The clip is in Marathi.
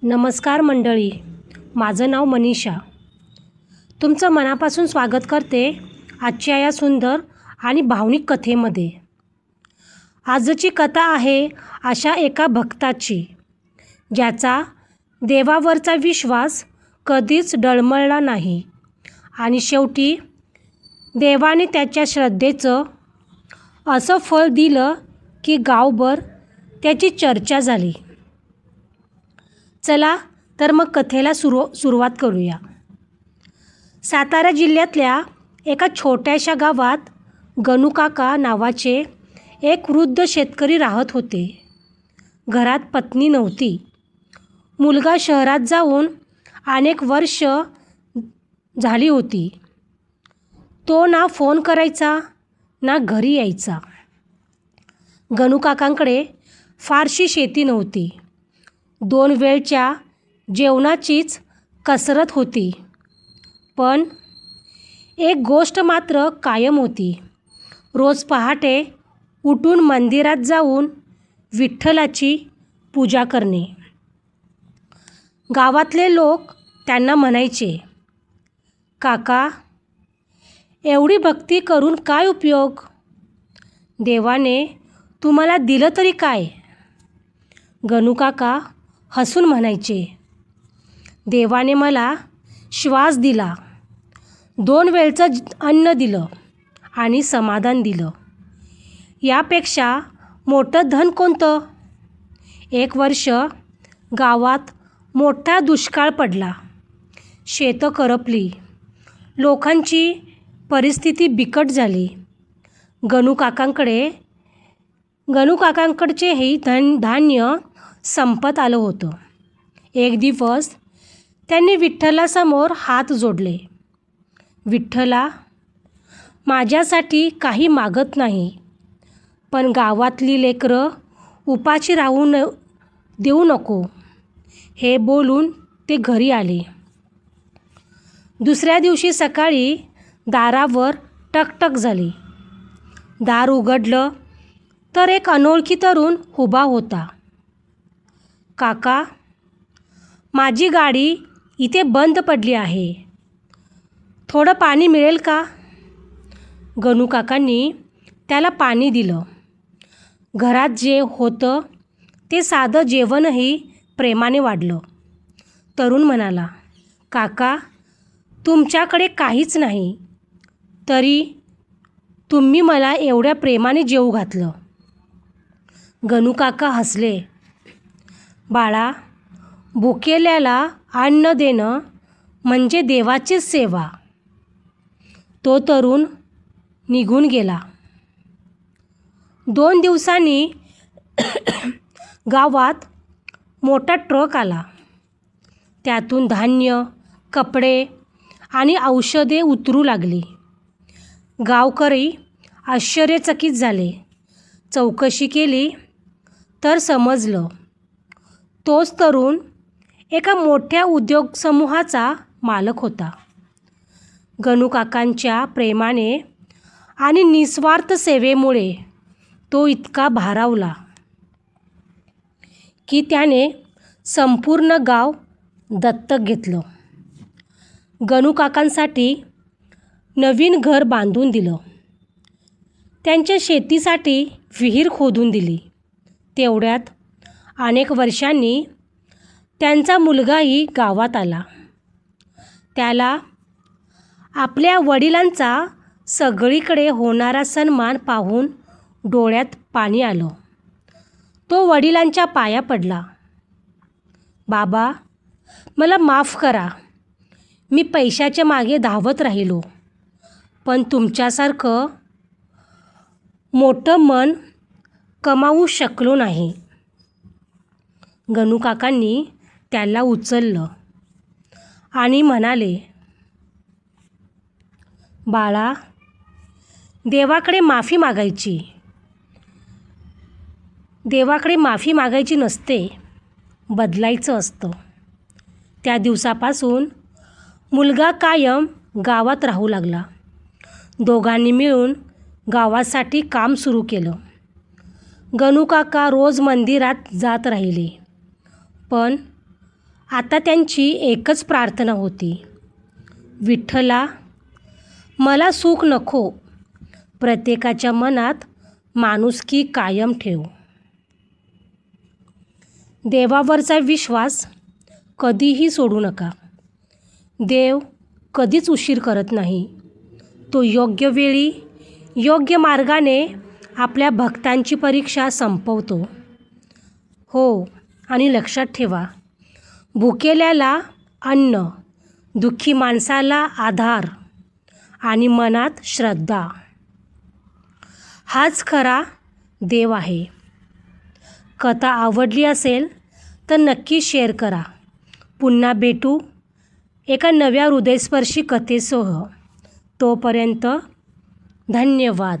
नमस्कार मंडळी, माझं नाव मनीषा. तुमचं मनापासून स्वागत करते आजच्या या सुंदर आणि भावनिक कथेमध्ये. आजची कथा आहे अशा एका भक्ताची, ज्याचा देवावरचा विश्वास कधीच डळमळला नाही आणि शेवटी देवाने त्याच्या श्रद्धेचं असं फळ दिलं की गावभर त्याची चर्चा झाली. चला तर मग कथेला सुरुवात करूया. सातारा जिल्ह्यातल्या एका छोट्याशा गावात गणूकाका नावाचे एक वृद्ध शेतकरी राहत होते. घरात पत्नी नव्हती. मुलगा शहरात जाऊन अनेक वर्ष झाली होती. तो ना फोन करायचा ना घरी यायचा. गणूकाकांकडे फारशी शेती नव्हती. 2 वेळच्या जेवणाचीच कसरत होती. पण एक गोष्ट मात्र कायम होती. रोज पहाटे उठून मंदिरात जाऊन विठ्ठलाची पूजा करणे. गावातले लोक त्यांना म्हणायचे, "काका, एवढी भक्ती करून काय उपयोग? देवाने तुम्हाला दिलं तरी काय?" गणूकाका हसून म्हणायचे, "देवाने मला श्वास दिला, 2 वेळचं अन्न दिलं आणि समाधान दिलं. यापेक्षा मोठं धन कोणतं?" एक वर्ष गावात मोठा दुष्काळ पडला. शेतं करपली. लोकांची परिस्थिती बिकट झाली. गणूकाकांकडचेही धान्य संपत आलं होतं. एक दिवस त्यांनी विठ्ठलासमोर हात जोडले. "विठ्ठला, माझ्यासाठी काही मागत नाही, पण गावातली लेकरं उपाशी देऊ नको." हे बोलून ते घरी आले. दुसऱ्या दिवशी सकाळी दारावर टकटक झाली. दार उघडलं तर एक अनोळखी तरुण उभा होता. "काका, माझी गाडी इथे बंद पडली आहे. थोडं पाणी मिळेल का?" गणूकाकांनी त्याला पाणी दिलं. घरात जे होतं ते साधं जेवणही प्रेमाने वाढलं. तरुण म्हणाला, "काका, तुमच्याकडे काहीच नाही, तरी तुम्ही मला एवढ्या प्रेमाने जेवू घातलं." गणूकाका हसले. "बाळा, भुकेल्याला अन्न देणं म्हणजे देवाचीच सेवा." तो तरुण निघून गेला. 2 दिवसांनी गावात मोठा ट्रक आला. त्यातून धान्य, कपडे आणि औषधे उतरू लागली. गावकरी आश्चर्यचकित झाले. चौकशी केली तर समजलं, तोच तरुण एका मोठ्या उद्योगसमूहाचा मालक होता. गणूकाकांच्या प्रेमाने आणि निस्वार्थ सेवेमुळे तो इतका भारावला की त्याने संपूर्ण गाव दत्तक घेतलं. गणूकाकांसाठी नवीन घर बांधून दिलं. त्यांच्या शेतीसाठी विहीर खोदून दिली. तेवढ्यात अनेक वर्षांनी त्यांचा मुलगाही गावात आला. त्याला आपल्या वडिलांचा सगळीकडे होणारा सन्मान पाहून डोळ्यात पाणी आलं. तो वडिलांच्या पाया पडला. "बाबा, मला माफ करा. मी पैशाच्या मागे धावत राहिलो, पण तुमच्यासारखं मोठं मन कमावू शकलो नाही." गणूकाकांनी त्याला उचललं आणि म्हणाले, "बाळा, देवाकडे माफी मागायची नसते, बदलायचं असतं." त्या दिवसापासून मुलगा कायम गावात राहू लागला. दोघांनी मिळून गावासाठी काम सुरू केलं. गणूकाका रोज मंदिरात जात राहिले, पण आता त्यांची एकच प्रार्थना होती, विठ्ठला, मला सुख नको, प्रत्येकाच्या मनात माणुसकी कायम ठेव. देवावरचा विश्वास कधीही सोडू नका. देव कधीच उशीर करत नाही. तो योग्य वेळी योग्य मार्गाने आपल्या भक्तांची परीक्षा संपवतो. हो, आणि लक्षात ठेवा, भुकेल्याला अन्न, दुःखी माणसाला आधार आणि मनात श्रद्धा, हाच खरा देव आहे. कथा आवडली असेल तर नक्की शेअर करा. पुन्हा भेटू एका नव्या हृदयस्पर्शी कथेसह. तोपर्यंत धन्यवाद.